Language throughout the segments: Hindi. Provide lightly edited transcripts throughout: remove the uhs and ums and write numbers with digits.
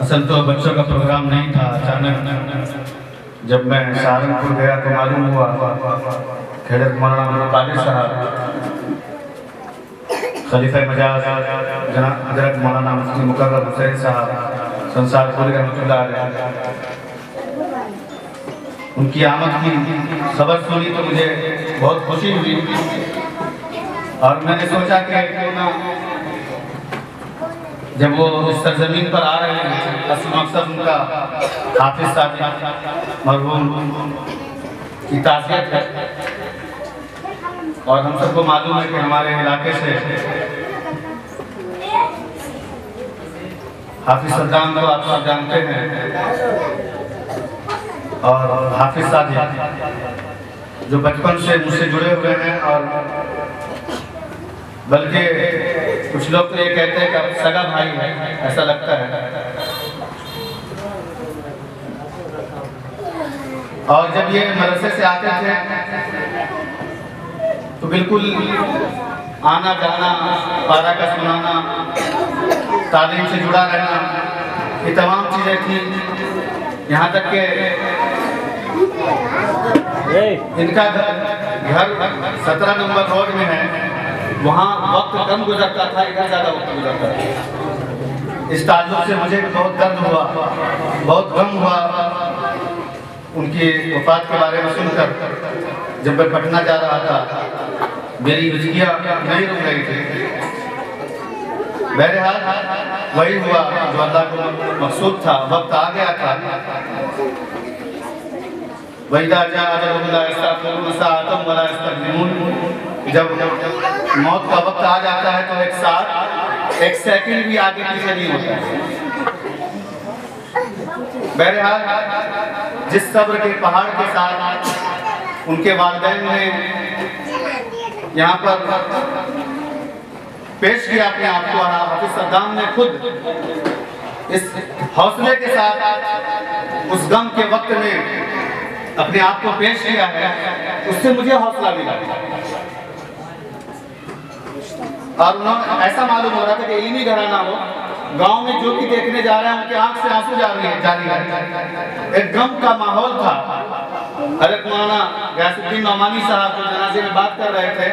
असल तो बच्चों का प्रोग्राम नहीं था। अचानक जब मैं सहारनपुर गया तो मालूम हुआ खैरत मौलाना कादिर साहब, खलीफा मजाज जनाब हजरत मौलाना मुफ्ती मुकर्रम हुसैन साहब संसारपुरी रहमतुल्लाह अलैह, उनकी आमद की खबर सुनी तो मुझे बहुत खुशी हुई और मैंने सोचा कि क्यों ना जब वो इस सरजमीन पर आ रहे हैं, असल मकसद उनका हाफिज साहब मरहूम की ताज़ियत है और हम सबको मालूम है कि हमारे इलाके से हाफिज सद्दाम को आप सब जानते हैं और हाफिज साहब जो बचपन से मुझसे जुड़े हुए हैं और बल्कि कुछ लोग तो ये कहते हैं कि अब सगा भाई है, ऐसा लगता है। और जब ये मदरसे से आते थे तो बिल्कुल आना जाना, पारा का सुनाना, तालीम से जुड़ा रहना, ये तमाम चीज़ें थी। यहाँ तक के इनका घर 17 नंबर रोड में है, वहाँ वक्त कम गुजरता था, इधर ज़्यादा वक्त गुजरता था। इस ताल्लुक से मुझे बहुत दर्द हुआ, बहुत गम हुआ उनकी वफ़ात के बारे में सुनकर। जब मैं पटना जा रहा था मेरी हिचकियाँ नहीं रुक रही थी। बहरहाल वही हुआ जो अल्लाह को मकसूद था, वक्त आ गया था। जब मौत का वक्त आ जाता है तो एक सेकंड भी आगे पीछे नहीं होता है। बहरहाल जिस सब्र के पहाड़ के साथ उनके वालिदैन ने यहाँ पर पेश किया अपने आप को, हाफिज सद्दाम ने खुद इस हौसले के साथ उस गम के वक्त में अपने आप को पेश किया है, उससे मुझे हौसला मिला। और ऐसा मालूम हो रहा था कि इल्मी घराना हो, गांव में जो भी देखने जा रहे हैं उनके आंख से आंसू जारी है। एक गम का माहौल था। हजरत मौलाना गयासुद्दीन नौमानी साहब जो जनाजे में बात कर रहे थे,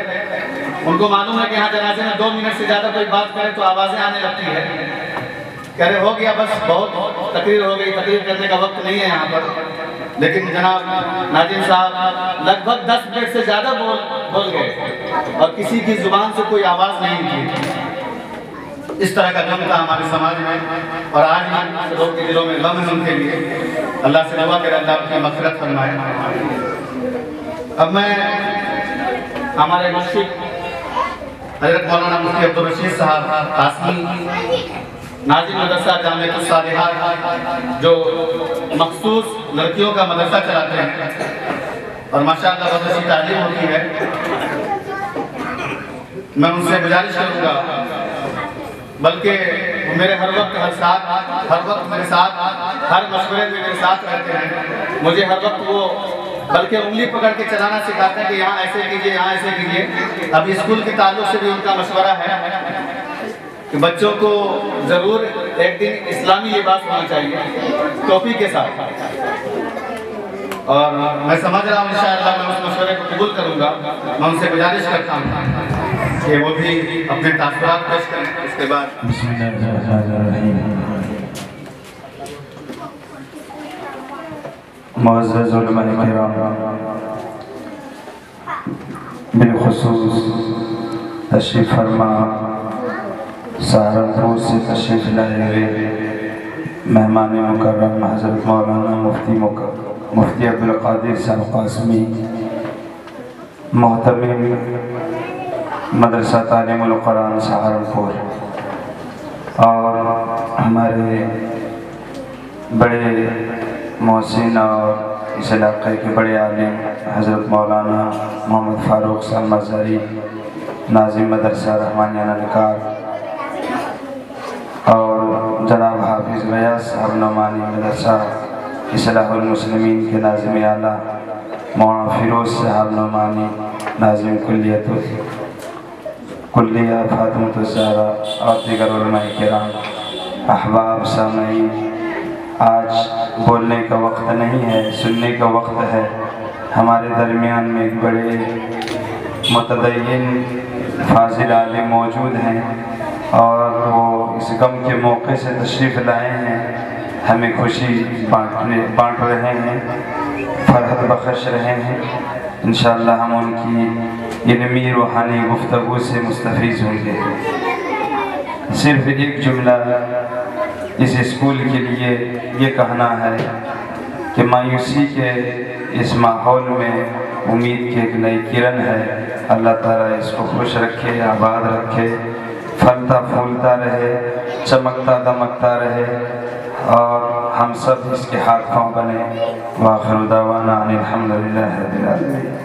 उनको मालूम है कि यहाँ जनाजे में 2 मिनट से ज़्यादा कोई बात करे तो आवाज़ें आने लगती है। कह रहे हो गया, बस बहुत तकरीर हो गई, तकरीर करने का वक्त नहीं है यहाँ पर। लेकिन जनाब नाजिम साहब लगभग 10 मिनट से ज़्यादा बोल गए और किसी की जुबान से कोई आवाज़ नहीं थी। इस तरह का गम था हमारे समाज में और आज भी लोगों के दिलों में गम है उनके लिए। अल्लाह से दुआ करें अल्लाह उनकी मग़फ़िरत फरमाए। अब मैं हमारे मुर्शिद हज़रत मौलाना मुफ्ती अब्दुल रशीद साहब कासमी नाज़िम मदरसा जामिअतुस सालिहात जो मखसूस लड़कियों का मदरसा चलाते हैं और माशाअल्लाह बहुत अच्छी तालीम होती है, मैं उनसे गुजारिश करूँगा, बल्कि मेरे हर वक्त मेरे साथ हर मशवरे में मेरे साथ रहते हैं। मुझे हर वक्त वो बल्कि उंगली पकड़ के चलाना सिखाते हैं कि यहाँ ऐसे कीजिए, यहाँ ऐसे कीजिए। अभी स्कूल के ताल्लुक से भी उनका मशवरा है कि बच्चों को ज़रूर एक दिन इस्लामी लिबास होना चाहिए टोपी के साथ। और मैं समझ रहा हूँ इंशाअल्लाह मैं उस मशवरे को कबूल करूँगा। मैं उनसे गुजारिश करता हूँ कि वो भी अपने तासुरात पेश करें। इसके बाद मुअज़्ज़ज़ उलमा किराम, बिलख़ुसूस तशरीफ़ फरमा सहारनपुर से तशरीफ़ लाए हुए मेहमान मुकर्रम हज़रत मौलाना मुफ्ती अब्दुल कादिर साहब कासमी, मोहतमिम मदरसा तालीमुल कुरान सहारनपुर, और हमारे बड़े मोहसिन और इस इलाक़े के बड़े आलिम हज़रत मौलाना मोहम्मद फ़ारूक साहब मज़हरी नाज़िम मदरसा रहमानिया ननकार, और जनाब हाफिज़ गयास साहब नौमानी मदरसा इस्लाहुल मुस्लिमीन के नाज़िम आला मौलाना फ़िरोज़ साहब नौमानी नाज़िम कुल्लियत कुल्लिया फातिमा ज़हरा और दीगर उलमाए किराम, अहबाब सामईन, आज बोलने का वक्त नहीं है, सुनने का वक्त है। हमारे दरमियान में एक बड़े मुतदय्यिन फाजिल आलिम मौजूद हैं और वो इस गम के मौके से तशरीफ़ लाए हैं, हमें खुशी बांट रहे हैं, फरहत बख्श रहे हैं। इंशाअल्लाह हम उनकी इल्मी रूहानी गुफ्तगू से मुस्तफ़ीज़ होंगे। सिर्फ एक जुमला इस स्कूल के लिए ये कहना है कि मायूसी के इस माहौल में उम्मीद की एक नई किरण है। अल्लाह ताला इसको खुश रखे, आबाद रखे, फलता फूलता रहे, चमकता दमकता रहे और हम सब इसके हाथ पाँव बने। व आखिर दावाना अनिल हम्दुलिल्लाहि रब्बिल आलमीन।